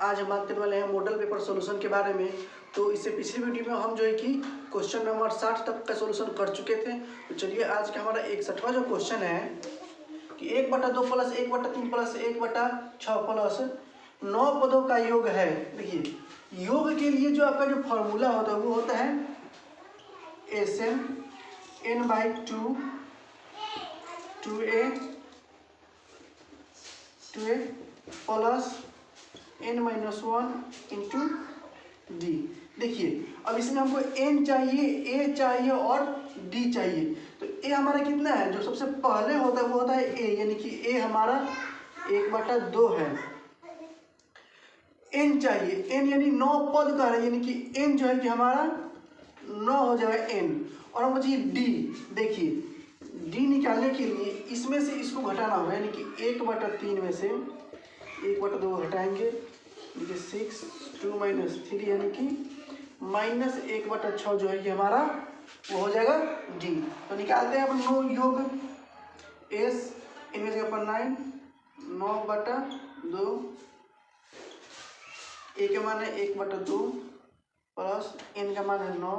आज हम बात करने वाले हैं मॉडल पेपर सॉल्यूशन के बारे में। तो इससे पिछली वीडियो में हम जो है कि क्वेश्चन नंबर 60 तक का सॉल्यूशन कर चुके थे। तो चलिए आज का हमारा 61वां जो क्वेश्चन है कि 1/2 प्लस 1/3 प्लस 1/6 प्लस 9 पदों का योग है। देखिए योग के लिए जो आपका जो फॉर्मूला होता है वो होता है Sn n/2 2a plus n-1 into D. देखिए अब इसमें हमको n चाहिए, a चाहिए और d चाहिए। तो a हमारा कितना है, जो सबसे पहले होता है वो होता है a, यानी कि a हमारा 1/2 है। n चाहिए, n यानी 9 पद का है, यानी कि n जो है कि हमारा 9 हो जाएगा n। और हमको चाहिए d। देखिए d निकालने के लिए इसमें से इसको घटाना होगा, यानी कि 1/3 में से 1/2 घटाएंगे, देखिए 6 2 - 3 यानी कि -1/6 जो है कि हमारा वो हो जाएगा d। तो निकालते हैं अपन योग s इनमें से अपन 9/2 a के मान है 1/2 प्लस n का मान है 9,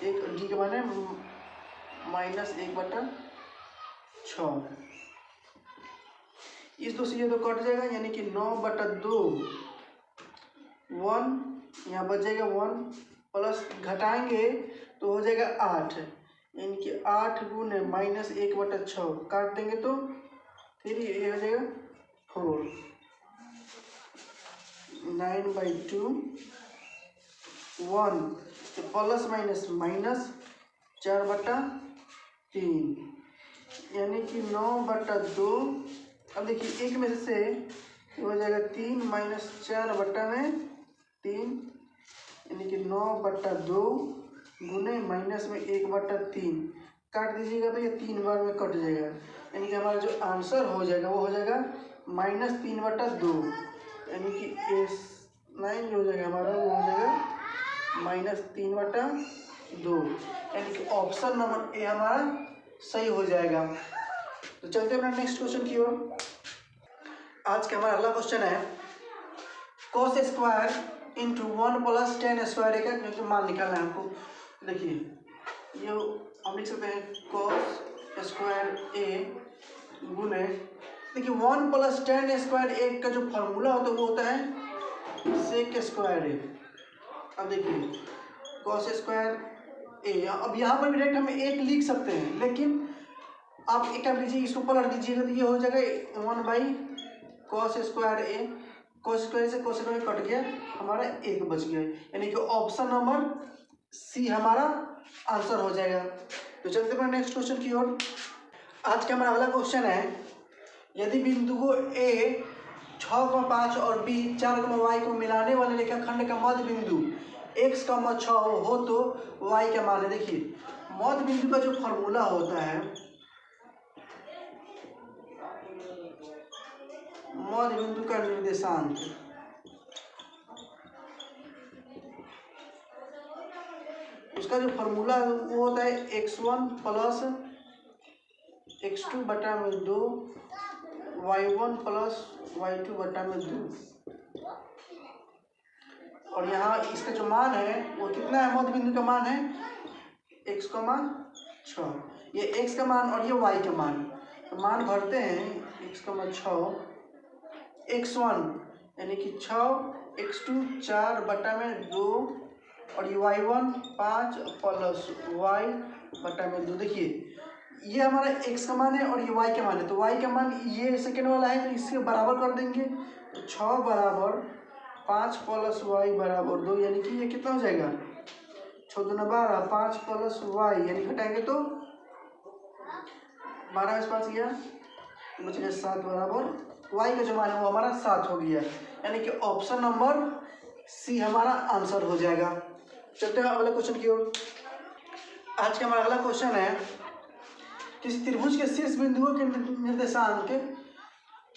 एक d का मान है -1/6। इस दो से ये तो कट जाएगा, यानी कि 9/2 1 यहाँ बच जाएगा 1 प्लस घटाएंगे तो हो जाएगा 8, यानी कि 8 गुने -1/6 काट देंगे तो फिर ये हो जाएगा 4 9/2 1 तो प्लस माइनस 4/3 यानी कि 9/2। अब देखिए एक में से हो जाएगा 3 - 4/3 यानी कि 9/2 गुने माइनस में 1/3 काट दीजिएगा तो ये 3 बार में कट जाएगा, यानी कि हमारा जो आंसर हो जाएगा वो हो जाएगा -3/2, यानी कि S9 जो हो जाएगा हमारा वो हो जाएगा -3/2, यानी कि ऑप्शन नंबर ए हमारा सही हो जाएगा। तो चलते हैं अपना नेक्स्ट क्वेश्चन की ओर। आज का हमारा अगला क्वेश्चन है cos square into 1 + tan square का जो मान निकालना है हमको। देखिए ये हम लिख सकते हैं cos स्क्वायर a गुने, देखिए 1 + tan स्क्वायर a का जो फॉर्मूला होता है वो होता है sec स्क्वायर a। अब देखिए cos स्क्वायर a, अब यहाँ पर भी डायरेक्ट हम 1 लिख सकते हैं, लेकिन आप एक काम कीजिए, इसको पलट दीजिएगा तो ये हो जाएगा 1/cos square a। cos square से cos स्क्वायर कट गया, हमारा 1 बच गया, यानी कि ऑप्शन नंबर सी हमारा आंसर हो जाएगा। तो चलते हैं नेक्स्ट क्वेश्चन की ओर। आज का हमारा अगला क्वेश्चन है यदि बिंदुओं a 6,5 और b 4,y को मिलाने वाले रेखाखंड का मध्य बिंदु x, 6 हो तो y का मान है। देखिए मध्य बिंदु का जो फॉर्मूला होता है, मध्य बिंदु का निर्देशांक, उसका जो फॉर्मूला है वो होता है x1 + x2/2 y1 + y2/2। और यहाँ इसका जो मान है वो कितना है, मध्य बिंदु का मान है x, 6, ये x का मान और ये y का मान। तो मान भरते हैं x, 6 x1 यानी कि 6, x2 4/2 और ये y1 5 प्लस y/2। देखिए ये हमारा x का मान है और ये y का मान है, तो y का मान ये सेकेंड वाला है तो इसके बराबर कर देंगे, तो 6 = 5 प्लस y/2, यानी कि ये कितना हो जाएगा 6 दूना 12, 5 प्लस y, यानी घटाएंगे तो 12 में 5 गया, बच गया 7 बराबर y का जो मान है वो हमारा 7 हो गया, यानी कि ऑप्शन नंबर सी हमारा आंसर हो जाएगा। चलते हैं अगले क्वेश्चन की ओर। आज का हमारा अगला क्वेश्चन है किसी त्रिभुज के शीर्ष बिंदुओं के निर्देशांक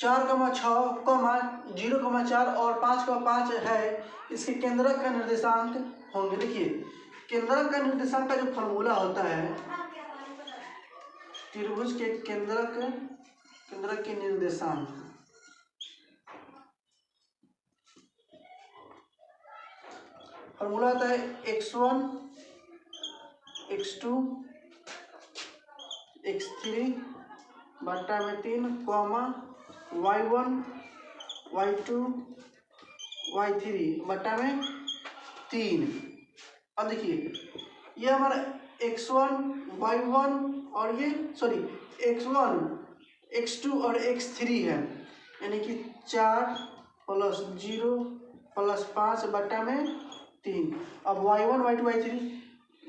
4,6, 0,4 और 5,5 है, इसके केंद्रक का निर्देशांक होंगे। देखिए केंद्रक का निर्देशांक का जो फॉर्मूला होता है, त्रिभुज के केंद्रक के निर्देशांक फॉर्मूला आता है x1 x2 x3 बट्टा में 3 कॉमा y1 y2 y3 बट्टा में 3। अब देखिए ये हमारा x1 y1 और ये x1 x2 और x3 है, यानी कि 4 + 0 + 5 बट्टा में 3। अब y1 y2 y3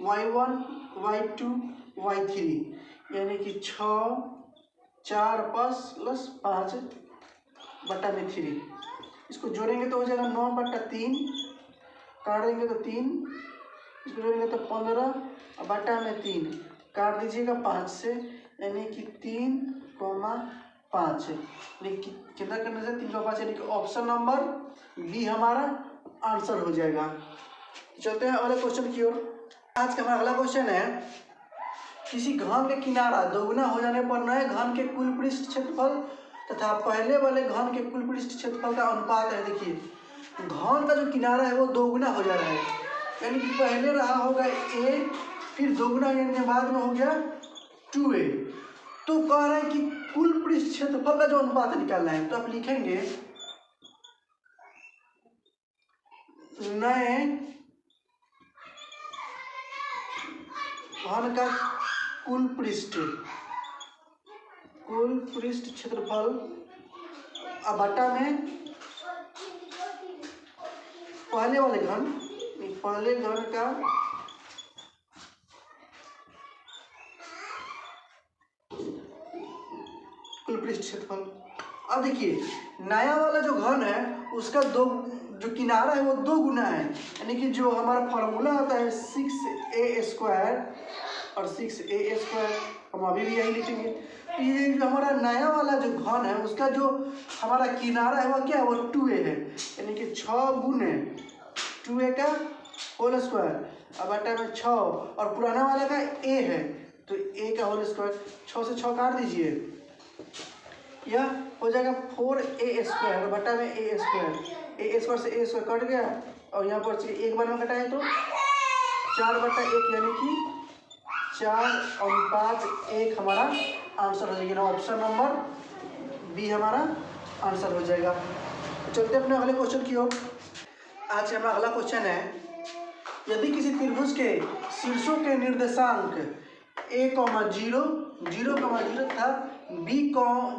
y1 y2 y3 यानी कि 6 4 + 5 बट्टा में 3। इसको जोड़ेंगे तो हो जाएगा 9/3, काट देंगे तो 3, इसको जोड़ेंगे तो 15 बट्टा में 3, काट दीजिएगा 5 से, यानी कि 3, 5 कितना करने से 3 5 यानी कि ऑप्शन नंबर बी हमारा आंसर हो जाएगा। चलते हैं अगले क्वेश्चन की ओर। आज का हमारा अगला क्वेश्चन है, किसी घन के किनारा दोगुना हो जाने पर नए घन के कुल पृष्ठ क्षेत्रफल तथा पहले वाले घन के कुल पृष्ठ क्षेत्रफल का अनुपात है। देखिए घन का जो किनारा है वो दोगुना हो जा रहा है, यानी कि पहले रहा होगा a, फिर दोगुना यानी बाद में हो गया 2a। तो कह रहा है कि कुल पृष्ठ क्षेत्रफल का जो अनुपात निकालना है, तो आप लिखेंगे नए घन का कुल पृष्ठ क्षेत्रफल अब बट्टा में पहले वाले घन का कुल पृष्ठ क्षेत्रफल। अब देखिए नया वाला जो घन है उसका जो किनारा है वो 2 गुना है, यानी कि जो हमारा फॉर्मूला आता है 6a² और 6a², हम अभी भी यही लिखेंगे। तो ये जो हमारा नया वाला जो घन है उसका जो हमारा किनारा है वो क्या है, वो 2a है, यानी कि 6 गुने 2a का होल स्क्वायर अब बट्टा में 6, और पुराना वाला का a है तो a का होल स्क्वायर, 6 से 6 काट दीजिए, यह हो जाएगा 4a² बट्टा में a² से a² कट गया, और यहाँ पर एक बार में कटाए तो 4/1 यानी कि 4:1 हमारा आंसर हो जाएगा। ऑप्शन नंबर बी हमारा आंसर हो जाएगा। चलते अपने अगले क्वेश्चन की ओर। आज हमारा अगला क्वेश्चन है, यदि किसी त्रिभुज के शीर्षों के निर्देशांक a, 0 तथा b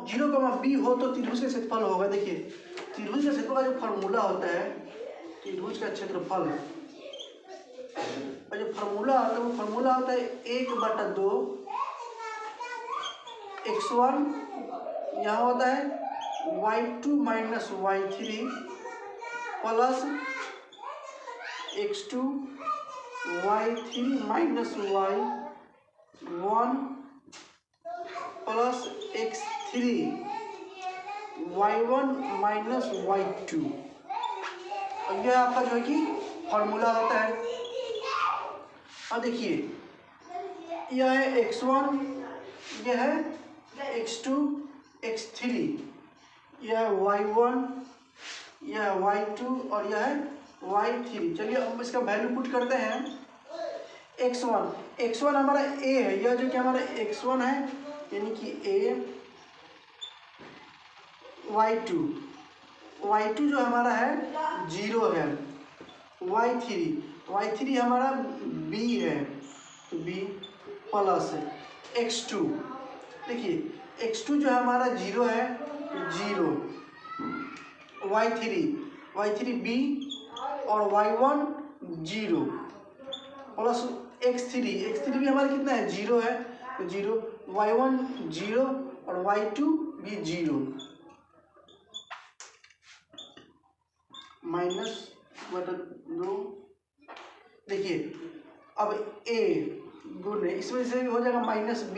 0, b हो तो त्रिभुज का क्षेत्रफल होगा। देखिए त्रिभुज का क्षेत्रफल का जो फॉर्मूला होता है, त्रिभुज का क्षेत्रफल का जो फॉर्मूला होता है वो फॉर्मूला होता है 1/2 x1 यहाँ होता है y2 - y3 plus x2 y3 - y1 plus x3 y1 - y2। अब यह आपका जो है कि फॉर्मूला होता है। और देखिए यह है x1, यह है x2 x3, यह है y1, यह है y2 और यह है y3। चलिए हम इसका वैल्यू पुट करते हैं। x1 हमारा a है, यह जो कि हमारा x1 है यानी कि a, y2 जो हमारा है 0 है, y3 हमारा b है तो b प्लस x2। देखिए x2 जो हमारा 0 है 0, y3 b और y1 0 प्लस x3 भी हमारा कितना है 0 है तो 0, y1 0 और y2 भी 0 -2। देखिए अब a गुणे इसमें से हो जाएगा -b।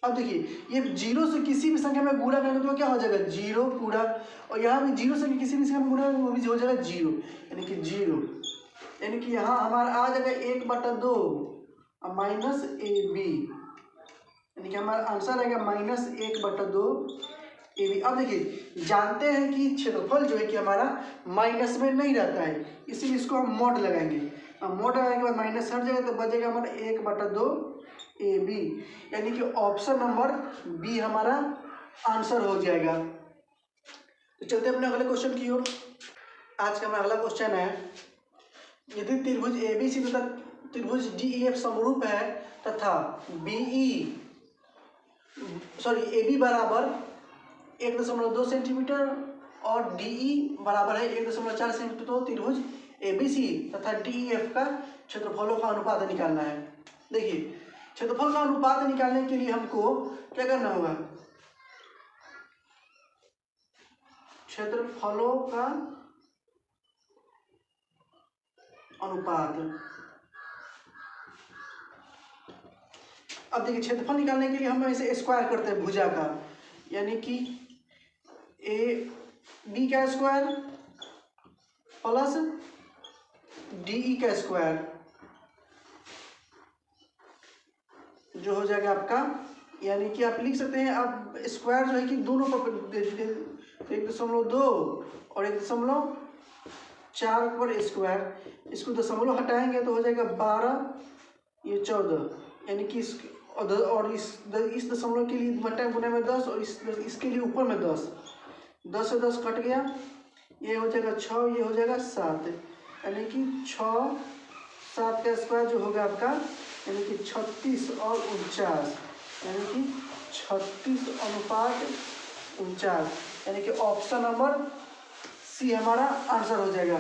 अब देखिए ये 0 से किसी भी संख्या में गुणा करेंगे तो क्या हो जाएगा 0 पूरा, और यहाँ भी 0 से किसी भी संख्या में गुणा करेंगे वो भी हो जाएगा 0, यानी कि 0, यानी कि यहाँ हमारा आ जाएगा 1/2 -ab, यानी कि हमारा आंसर आएगा -1/2 ए बी। अब देखिए जानते हैं कि क्षेत्रफल जो है कि हमारा माइनस में नहीं रहता है, इसीलिए इसको हम मॉड लगाएंगे। अब मॉड लगाने के बाद माइनस हट जाएगा तो बचेगा हमारा 1/2 ए बी, यानी कि ऑप्शन नंबर बी हमारा आंसर हो जाएगा। तो चलते अपने अगले क्वेश्चन की ओर। आज का हमारा अगला क्वेश्चन है, यदि त्रिभुज ए बी सी तथा त्रिभुज डी ई एफ समरूप है तथा ए बी बराबर 1.2 सेंटीमीटर और डी ई बराबर है 1.4 सेंटीमीटर, तो त्रिभुज ए बी सी तथा डी ई एफ का क्षेत्रफलों का अनुपात निकालना है। देखिए क्षेत्रफल का अनुपात निकालने के लिए हमको क्या करना होगा, क्षेत्रफलों का अनुपात। अब देखिए क्षेत्रफल निकालने के लिए हम इसे स्क्वायर करते हैं भुजा का, यानी कि ए बी का स्क्वायर प्लस डी ई का स्क्वायर जो हो जाएगा आपका, यानी कि आप लिख सकते हैं। आप स्क्वायर जो है कि दोनों पर 1.2 और 1.4 पर स्क्वायर, इसको दशमलव हटाएंगे तो हो जाएगा 12, ये 14, यानी कि और इस दशमलव के लिए बटे गुने में 10 और इसके लिए ऊपर में 10, 10 से 10 कट गया, ये हो जाएगा 6, ये हो जाएगा 7, यानी कि 6 7 का स्क्वायर जो होगा आपका, यानी कि 36 और 49, यानी कि 36:49, यानी कि ऑप्शन नंबर सी हमारा आंसर हो जाएगा।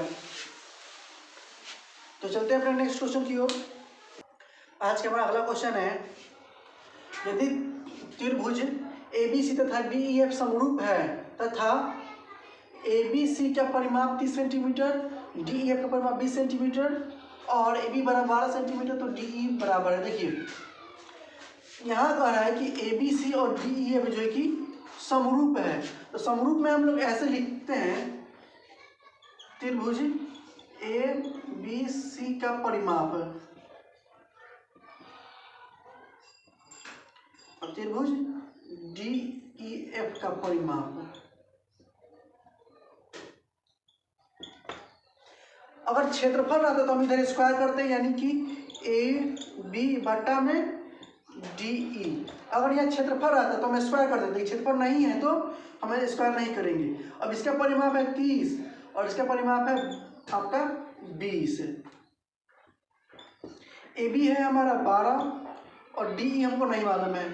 तो चलते हैं अपने नेक्स्ट क्वेश्चन की ओर। आज का हमारा अगला क्वेश्चन है, यदि त्रिभुज ए बी सी तथा डी ई एफ समरूप है तथा ए बी सी का परिमाप 30 सेंटीमीटर, डी ई एफ का परिमाप 20 सेंटीमीटर और ए बी बराबर 12 सेंटीमीटर, तो डी ई बराबर है। देखिए यहाँ कह रहा है कि ए बी सी और डी ई एफ जो है कि समरूप है, तो समरूप में हम लोग ऐसे लिखते हैं, त्रिभुज ए बी सी का परिमाप और त्रिभुज डी ई एफ का परिमाप। अगर क्षेत्रफल रहता तो हम इधर स्क्वायर करते हैं, यानी कि ए बी बटा में डी ई। अगर यह क्षेत्रफल रहता तो हम स्क्वायर कर देते, क्षेत्रफल नहीं है तो हम स्क्वायर नहीं करेंगे। अब इसका परिमाप है 30 और इसका परिमाप है आपका 20। ए बी है हमारा 12 और डी ई हमको नहीं मालूम है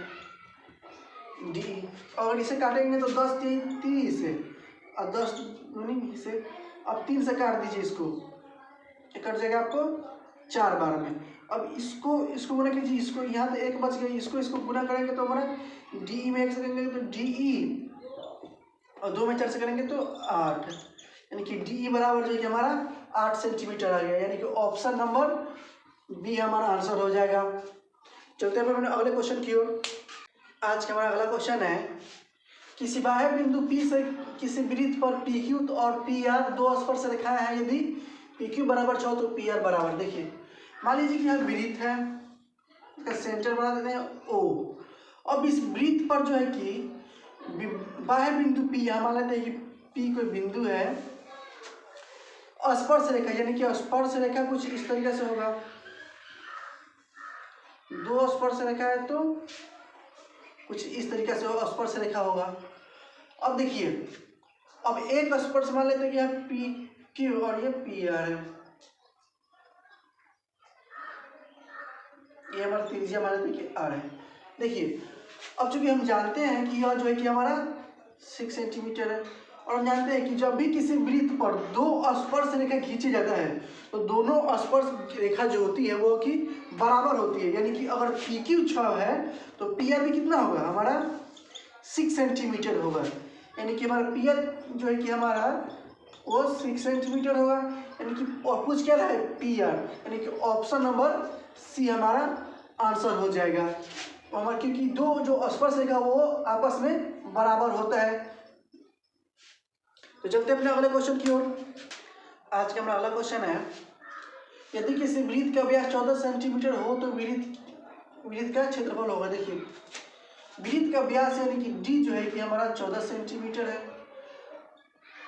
डी ई। अगर इसे काटेंगे तो 10 3 30 और 10 नहीं से, अब 3 से काट दीजिए, इसको कट जाएगा आपको 4 बार में। अब इसको गुना कीजिए, इसको यहाँ तो 1 बच गया, इसको गुना करेंगे तो हमारा डी ई में 1 से करेंगे तो डी ई और 2 में 4 से करेंगे तो 8, यानी कि डी ई बराबर जो है कि हमारा 8 सेंटीमीटर आ गया, यानी कि ऑप्शन नंबर बी हमारा आंसर हो जाएगा। चलते हैं अपने अगले क्वेश्चन की ओर। आज का हमारा अगला क्वेश्चन है, किसी बाह्य बिंदु P से किसी वृत्त पर PQ और PR दो स्पर्श रेखाएं हैं, यदि PQ बराबर 6 तो PR बराबर। देखिए मान लीजिए कि यहाँ वृत्त है, इसका सेंटर बना देते हैं O। अब इस वृत्त पर जो है कि बाह्य बिंदु P, यहाँ मान लेते हैं कि P कोई बिंदु है, स्पर्श रेखा, यानी कि स्पर्श रेखा कुछ इस तरीके से होगा, 2 स्पर्श रेखा है तो कुछ इस तरीके से स्पर्श रेखा होगा। अब देखिए, अब एक स्पर्श मान लेते हैं कि यहाँ पी क्यू और ये पी आर है, ये हमारा त्रिज्या मान लेते हैं कि आर है। देखिए अब चूंकि हम जानते हैं कि यह जो है कि हमारा 6 सेंटीमीटर है, और हम जानते हैं कि जब भी किसी वृत्त पर 2 स्पर्श रेखा खींची जाता है तो दोनों स्पर्श रेखा जो होती है वो कि बराबर होती है, यानी कि अगर पी क्यू 6 है तो पी आर भी कितना होगा हमारा 6 सेंटीमीटर होगा, यानी कि हमारा पी आर जो है कि हमारा वो 6 सेंटीमीटर होगा, यानी कि और पूछ क्या रहा है पी आर, यानी कि ऑप्शन नंबर सी हमारा आंसर हो जाएगा। तो हमारा क्योंकि 2 जो स्पर्श रेखा वो आपस में बराबर होता है। तो चलते अपने अगले क्वेश्चन की ओर। आज का हमारा अगला क्वेश्चन है, यदि किसी वृत्त का व्यास 14 सेंटीमीटर हो तो वृत्त का क्षेत्रफल होगा। देखिए वृत्त का व्यास यानी कि डी जो है कि हमारा 14 सेंटीमीटर है,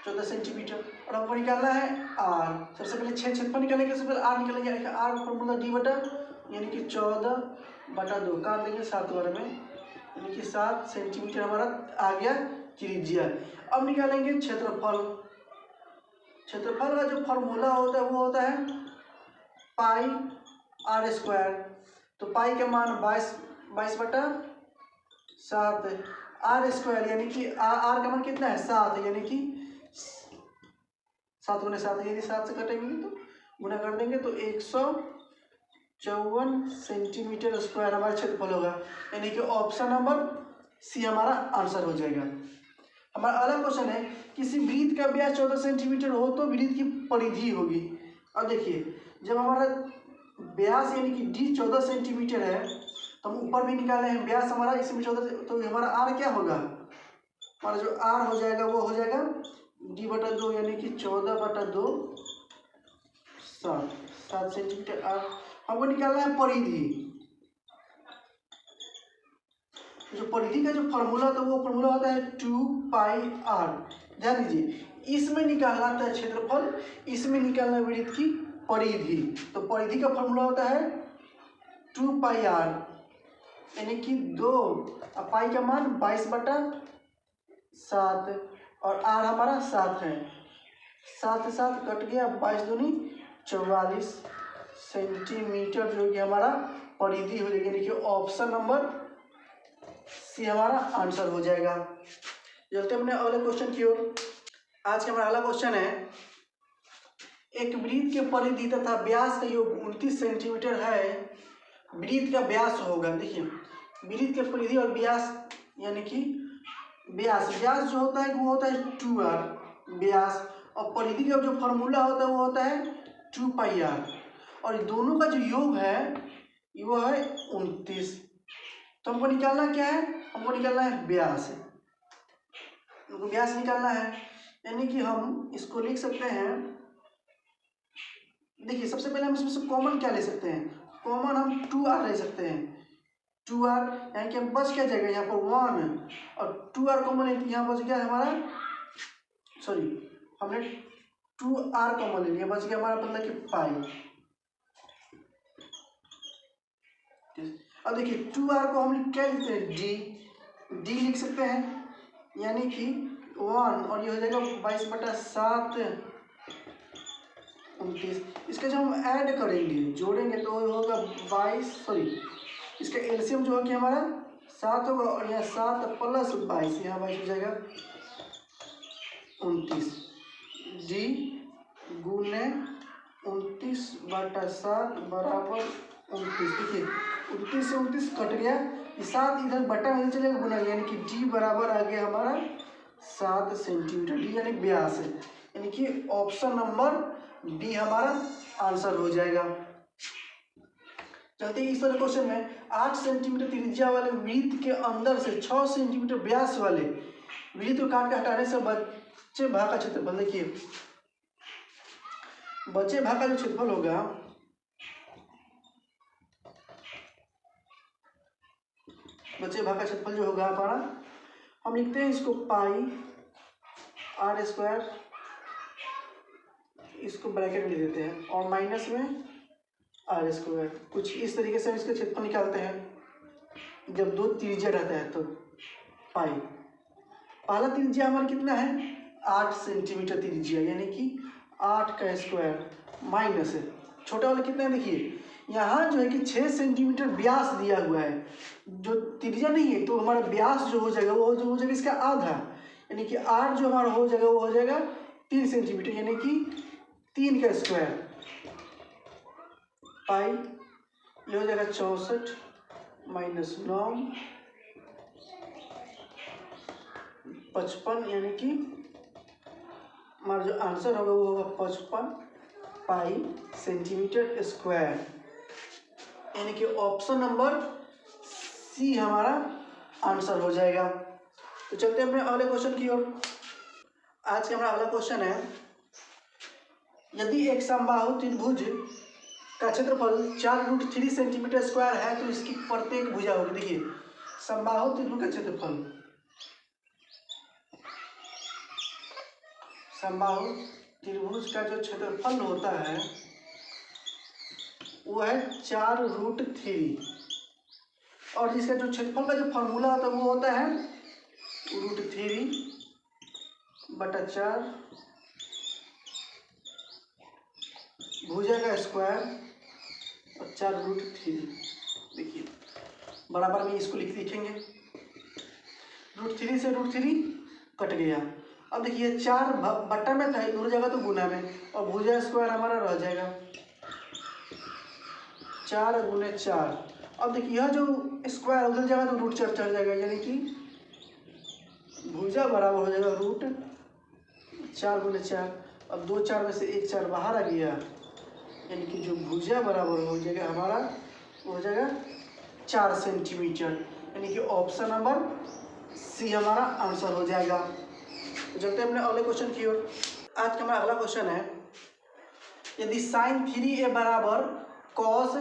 14 सेंटीमीटर। और हमको निकालना है आर। सबसे पहले क्षेत्रफल निकालेंगे, सबसे पहले आर निकालेंगे। आर फॉर्मूला डी बटा यानी कि 14/2 काट देंगे 7 बार में, यानी कि 7 सेंटीमीटर हमारा आ गया त्रिज्या। अब निकालेंगे क्षेत्रफल। क्षेत्रफल का जो फॉर्मूला होता है वो होता है पाई आर स्क्वायर। तो पाई का मान 22/7 आर स्क्वायर, यानी कि आर का मान कितना है 7, यानी कि 7 गुना 7, यदि 7 से कटेंगे तो गुना कर देंगे तो 154 सेंटीमीटर स्क्वायर हमारा क्षेत्रफल होगा, यानी कि ऑप्शन नंबर सी हमारा आंसर हो जाएगा। हमारा अगला क्वेश्चन है किसी वृत्त का व्यास 14 सेंटीमीटर हो तो वृत्त की परिधि होगी। अब देखिए जब हमारा व्यास यानी कि डी 14 सेंटीमीटर है तो हम ऊपर भी निकाले हैं व्यास हमारा इसमें 14, तो हमारा आर क्या होगा, हमारा जो आर हो जाएगा वो हो जाएगा d/2 यानी कि 14/2 7 सेंटीमीटर आर। हमको निकालना है परिधि। जो परिधि का जो फॉर्मूला होता है वो फॉर्मूला होता है 2πr। ध्यान दीजिए इसमें निकालना था क्षेत्रफल, इसमें निकालना वृत्त की परिधि। तो परिधि का फॉर्मूला होता है 2πr यानी कि 2, अब पाई का मान 22/7 और आर हमारा 7 है, 7 से 7 कट गया, 22 दूनी 44 सेंटीमीटर जो कि हमारा परिधि हो जाएगी, यानी कि ऑप्शन नंबर सी हमारा आंसर हो जाएगा। चलते अपने अगले क्वेश्चन की ओर। आज का हमारा अगला क्वेश्चन है एक वृत्त के परिधि तथा व्यास का योग 29 सेंटीमीटर है। वृत्त का व्यास होगा, देखिए वृत्त के परिधि और व्यास यानी कि व्यास जो होता है वो होता है 2r व्यास, और परिधि का जो फॉर्मूला होता है वो होता है 2πr, और दोनों का जो योग है वो है 29। तो हमको निकालना क्या है, हमको निकालना है व्यास, हमको व्यास निकालना है, यानी कि हम इसको लिख सकते हैं। देखिए सबसे पहले हम इसमें से कॉमन क्या ले सकते हैं, कॉमन हम 2r ले सकते हैं, 2r यानी कि हम बच क्या जाएगा यहाँ पर 1 और 2r कॉमन है, यहाँ बच गया हमारा, सॉरी हमने 2r कॉमन ले लिया, बच गया हमारा मतलब कि पाई। अब देखिए 2r को हम क्या लिखते हैं d लिख सकते हैं, यानी कि 1 और ये हो जाएगा 22/7 29। इसका जब हम ऐड करेंगे जोड़ेंगे तो होगा 22, सॉरी इसका एलसीएम जो है कि हमारा 7 होगा, और यहाँ 7 + 22 यहाँ 22 हो जाएगा 29, d गुने 29/7 बराबर 29। देखिए 29 से 29 कट गया, ये 7 इधर बटा में चलेगा गुना, यानी कि d बराबर आ गया हमारा 7 सेंटीमीटर, d यानी व्यास है, यानी कि ऑप्शन नंबर बी हमारा आंसर हो जाएगा। चलते हैं इस तरह क्वेश्चन में 8 सेंटीमीटर त्रिज्या वाले वृत्त के अंदर से 6 सेंटीमीटर व्यास वाले वृत्त को काट के हटाने से बचे भाग का क्षेत्रफल। देखिए बचे भाग का जो क्षेत्रफल होगा, बचे भाग का क्षेत्रफल जो होगा हमारा, हम लिखते हैं इसको पाई आर स्क्वायर, इसको ब्रैकेट में लिख देते हैं और माइनस में आर स्क्वायर। कुछ इस तरीके से हम इसका क्षेत्रफल निकालते हैं जब दो त्रिज्या रहता है तो पाई। पहला त्रिज्या हमारा कितना है 8 सेंटीमीटर त्रिज्या, यानी कि 8 का स्क्वायर माइनस है छोटा वाला कितना है, देखिए यहाँ जो है कि 6 सेंटीमीटर व्यास दिया हुआ है, जो त्रिज्या नहीं है तो हमारा व्यास जो हो जाएगा वो जो हो जाएगा इसका आधा, यानी कि 8 जो हमारा हो जाएगा वो हो जाएगा 3 सेंटीमीटर, यानी कि 3 का स्क्वायर पाई, ये हो जाएगा 64 - 9 55, यानी कि हमारा जो आंसर होगा वो होगा 55 पाई सेंटीमीटर स्क्वायर, यानी कि ऑप्शन नंबर सी हमारा आंसर हो जाएगा। तो चलते हैं अपने अगले क्वेश्चन की ओर। आज का हमारा अगला क्वेश्चन है यदि एक समबाहु त्रिभुज का क्षेत्रफल 4√3 सेंटीमीटर स्क्वायर है तो इसकी प्रत्येक भुजा होगी। देखिए समबाहु त्रिभुज का क्षेत्रफल, समबाहु त्रिभुज का जो क्षेत्रफल होता है वो है 4√3, और इसका जो क्षेत्रफल का जो फॉर्मूला होता है वो होता है √3/4 भुजा का स्क्वायर और 4√3। देखिए बराबर में इसको लिखेंगे, √3 से √3 कट गया। अब देखिए 4 बट्टा में था, दोनों जगह तो गुना में, और भुजा स्क्वायर हमारा रह जाएगा 4 × 4। अब देखिए यह जो स्क्वायर उधर जगह तो √4 चढ़ जाएगा, यानी कि भुजा बराबर हो जाएगा √4 × 4। अब 2 4 में से 1 4 बाहर आ गया, यानी कि जो भुजा बराबर हो जाएगा हमारा वो हो जाएगा 4 सेंटीमीटर, यानी कि ऑप्शन नंबर सी हमारा आंसर हो जाएगा। तो चलते हैं अपने अगले क्वेश्चन की ओर। आज का हमारा अगला क्वेश्चन है, यदि sin 3a बराबर cos a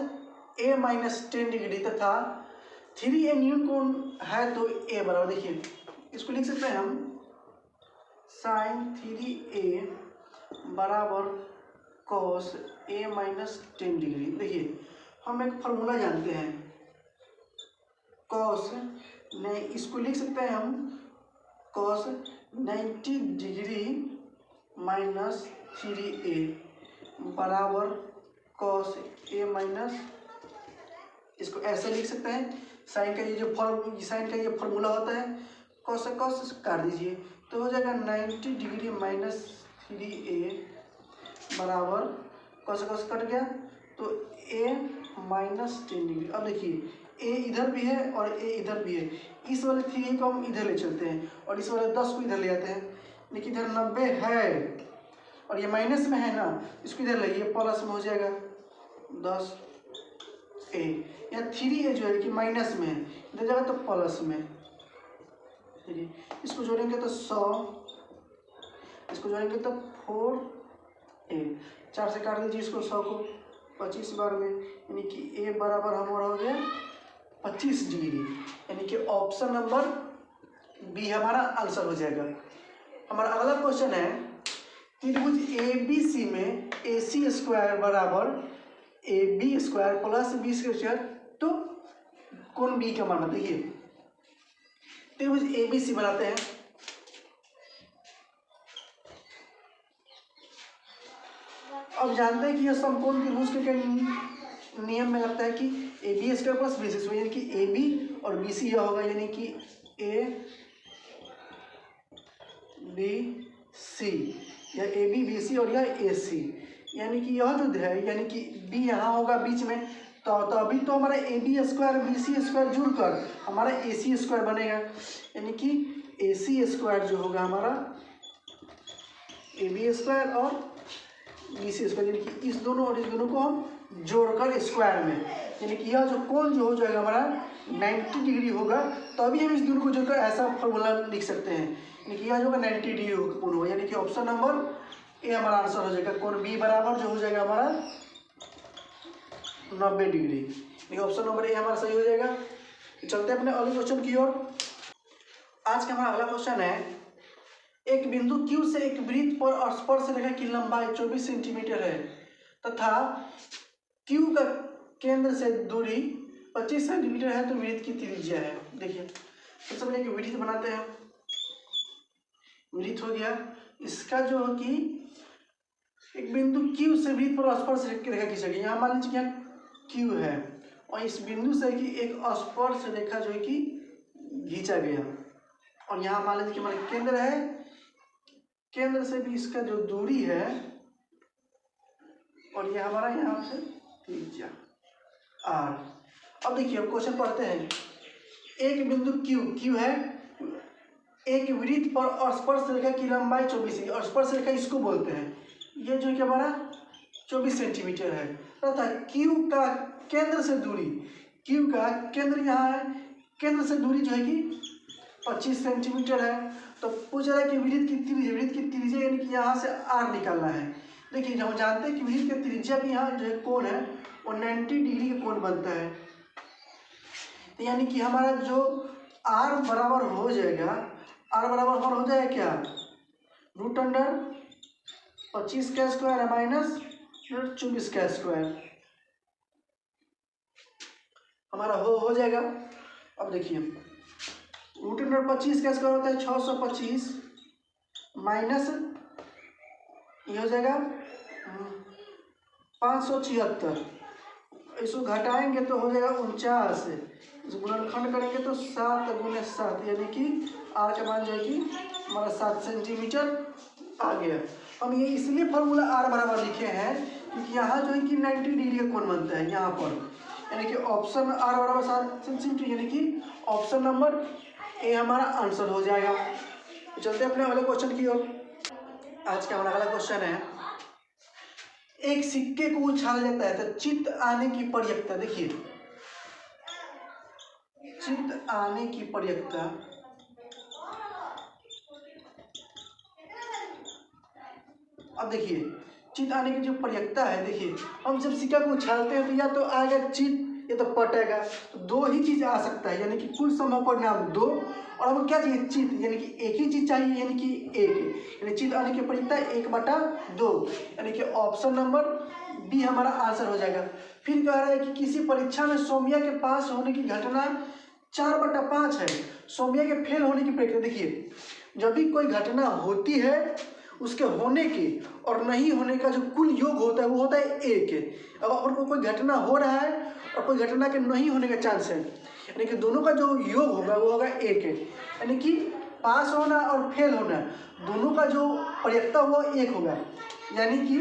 - 10 डिग्री तथा 3a न्यून कोण है तो a बराबर, देखिए इसको लिख सकते हैं हम sin 3a बराबर cos a - 10 डिग्री। देखिए हम एक फॉर्मूला जानते हैं cos, नहीं इसको लिख सकते हैं हम cos 90 डिग्री माइनस 3a बराबर cos a माइनस, इसको ऐसे लिख सकते हैं, साइन का ये जो फॉर्मूला होता है cos से cos काट दीजिए तो हो जाएगा 90 डिग्री माइनस 3a बराबर cos से cos कट गया तो a माइनस 10 डिग्री। अब देखिए a इधर भी है और a इधर भी है, इस वाले 3 को हम इधर ले चलते हैं और इस वाले 10 को इधर ले आते हैं, लेकिन इधर 90 है और ये माइनस में है ना, इसको इधर लाइए प्लस में हो जाएगा 10a। यहाँ 3a जो है कि माइनस में है, इधर जाएगा तो प्लस में, देखिए इसको जोड़ेंगे तो 100, इसको जोड़ेंगे तो 4a, 4 से काट दीजिए इसको 100 को 25 बार में, यानी कि a बराबर हमारा हो गया 25 डिग्री, यानी कि ऑप्शन नंबर बी हमारा आंसर हो जाएगा। हमारा अगला क्वेश्चन है, त्रिभुज ABC में AC स्क्वायर बराबर AB square plus B square तो कोण B का माना। देखिए त्रिभुज ABC बनाते हैं, अब जानते हैं कि यह समकोण त्रिभुज के नियम में लगता है कि AB square plus BC square, यानी कि AB और BC यह होगा, यानी कि ABC, यह AB BC और यह AC, यानी कि यह जो है यानी कि B यहाँ होगा बीच में, तो अभी तो हमारा AB स्क्वायर BC स्क्वायर जुड़कर हमारा AC स्क्वायर बनेगा, यानी कि AC स्क्वायर जो होगा हमारा AB स्क्वायर और BC स्क्वायर, यानी कि इस दोनों और इस दोनों को हम जोड़कर स्क्वायर में, यानी कि यह जो कोण जो हो जाएगा हमारा 90 डिग्री होगा, तो अभी हम इस दोनों को जोड़कर ऐसा फॉर्मूला लिख सकते हैं, यानी कि यह जो होगा 90 डिग्री कोण होगा, यानी कि ऑप्शन नंबर ए हमारा आंसर हो जाएगा। कोण बी बराबर जो हो जाएगा हमारा 90 डिग्री, यानी ऑप्शन नंबर ए हमारा सही हो जाएगा। तो चलते हैं अपने अगले क्वेश्चन की ओर। आज का हमारा अगला क्वेश्चन है, एक बिंदु Q से एक वृत्त पर स्पर्श रेखा की लंबाई 24 सेंटीमीटर है तथा Q का केंद्र से दूरी 25 सेंटीमीटर है तो वृत्त की त्रिज्या है। देखिए सबसे पहले एक वृत्त बनाते हैं, वृत्त हो गया, इसका जो है कि एक बिंदु Q से वृत्त पर स्पर्श रेखा खींचेगी, यहाँ मान लीजिए यहाँ Q है और इस बिंदु से कि एक स्पर्श रेखा जो है कि खींचा गया, और यहाँ मान लीजिए कि हमारा केंद्र है, केंद्र से भी इसका जो दूरी है और ये हमारा यहाँ से त्रिज्या r। अब देखिए अब क्वेश्चन पढ़ते हैं, एक बिंदु Q है, एक वृत्त पर स्पर्श रेखा की लंबाई 24 है, और स्पर्श रेखा इसको बोलते हैं, ये जो कि हमारा 24 सेंटीमीटर है तथा Q का केंद्र से दूरी, Q का केंद्र यहाँ है, केंद्र से दूरी जो है कि 25 सेंटीमीटर है। तो पूछ रहा है कि वृत्त की त्रिज्या यानी कि यहाँ से r निकालना है। देखिए हम जानते हैं कि वृत्त की त्रिज्या भी यहाँ जो है कोण है वो 90 डिग्री का कोण बनता है, तो यानी कि हमारा जो आर बराबर हो जाएगा, आर बराबर हो जाएगा क्या, रूट अंडर 25 का स्क्वायर है माइनस 24 का स्क्वायर, हमारा हो जाएगा। अब देखिए रूट अंडर 25 का स्क्वायर होता है 625 माइनस ये हो जाएगा 576, इसको घटाएंगे तो हो जाएगा 49, इसको गुणनखंड करेंगे तो 7 गुने 7 यानी कि आर का मान जाएगी हमारा 7 सेंटीमीटर आ गया। हम ये इसलिए फॉर्मूला आर बराबर लिखे हैं क्योंकि यहाँ जो है कि 90 डिग्री का कोण बनता है यहाँ पर, यानी कि ऑप्शन आर बराबर 7 सेंटीमीटर, यानी कि ऑप्शन नंबर ए हमारा आंसर हो जाएगा। तो चलते हैं अपने अगले क्वेश्चन की ओर। आज का हमारा अगला क्वेश्चन है, एक सिक्के को उछाला जाता है तो चित्त आने की प्रयत्ता, देखिए चित्त आने की प्रयत्ता अब देखिए चित्त आने की जो प्रयत्ता है, देखिए हम जब सिक्का को उछालते हैं तो या तो आएगा चित्त या तो पटेगा, तो दो ही चीज आ सकता है, यानी कि कुल संभव परिणाम 2, और हमको क्या चाहिए चित्त, यानी कि एक ही चीज चाहिए, यानी कि 1, यानी चित्त आने की प्रयत्ता 1/2, यानी कि ऑप्शन नंबर बी हमारा आंसर हो जाएगा। फिर कह रहा है कि किसी परीक्षा में सौम्या के पास होने की घटना 4/5 है, सौम्या के फेल होने की प्रक्रिया, देखिए जब भी कोई घटना होती है उसके होने के और नहीं होने का जो कुल योग होता है वो होता है 1। अगर कोई घटना हो रहा है और कोई घटना के नहीं होने का चांस है, यानी कि दोनों का जो योग होगा वो होगा 1, यानी कि पास होना और फेल होना दोनों का जो प्रयत्ता हुआ 1 होगा, यानी कि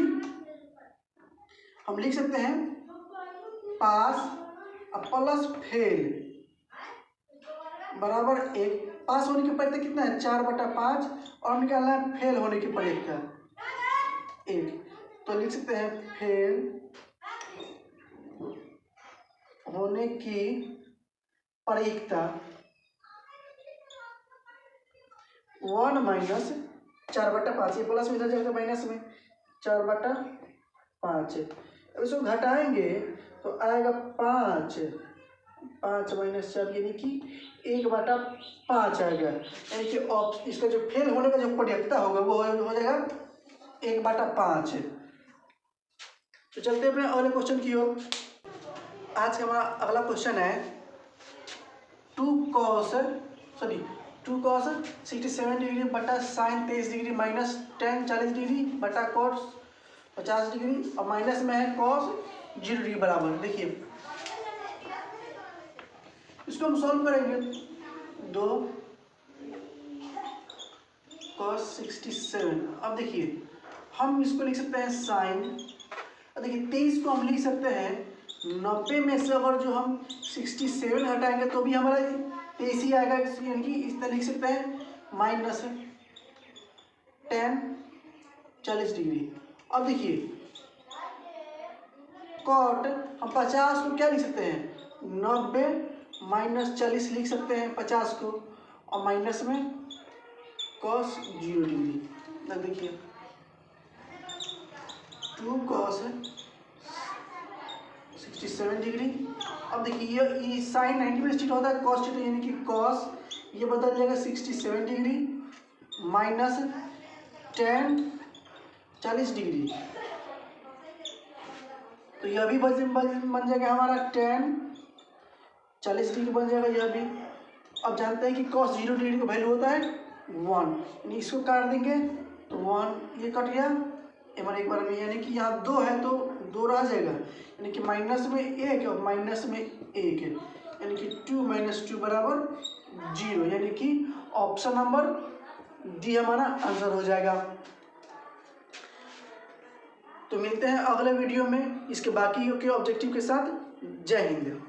हम लिख सकते हैं पास प्लस फेल बराबर 1। पास होने की प्रयत्ता कितना है 4/5 और निकालना है फेल होने की प्रयत्ता 1, तो लिख सकते हैं फेल होने की प्रयत्ता 1 माइनस 4/5, ये प्लस में इधर जाएगा माइनस में 4/5। अब इसको घटाएंगे तो आएगा 5 माइनस 4 यानी कि 1/5 आएगा, यानी कि इसका जो फेल होने का जो प्रयत्ता होगा वो हो जाएगा 1/5। तो चलते हैं अपने अगले क्वेश्चन की ओर। आज का हमारा अगला क्वेश्चन है 2 cos 67 डिग्री बटा sine 23 degree minus tan 40 degree बटा cos 50 डिग्री और माइनस में है cos 0 डिग्री बराबर। देखिए इसको हम सॉल्व करेंगे, 2 cos 67। अब देखिए हम इसको लिख सकते हैं साइन, देखिए 23 को हम लिख सकते हैं 90 में से अगर जो हम 67 हटाएंगे तो भी हमारा 23 ही आएगा, यानी कि इस तरह लिख सकते हैं माइनस tan 40 डिग्री। अब देखिए कॉट हम 50 को क्या लिख सकते हैं 90 माइनस 40 लिख सकते हैं 50 को, और माइनस में cos 0 डिग्री। देखिए 2 cos 67 डिग्री। अब देखिए ये साइन 90 में स्थित होता है cos थीटा, यानी कि cos ये बदल जाएगा 67 डिग्री माइनस tan 40 डिग्री, तो यह भी बन जाएगा हमारा tan 40 डिग्री बन जाएगा यह भी। अब जानते हैं कि cos 0 डिग्री का वैल्यू होता है 1, यानी इसको काट देंगे तो 1 ये कट गया हमारे एक बार में, यानी कि यहाँ 2 है तो 2 रह जाएगा, यानी कि माइनस में 1 और माइनस में 1 है, यानी कि 2 - 2 बराबर 0, यानी कि ऑप्शन नंबर डी हमारा आंसर हो जाएगा। तो मिलते हैं अगले वीडियो में इसके बाकी के ऑब्जेक्टिव के साथ। जय हिंद।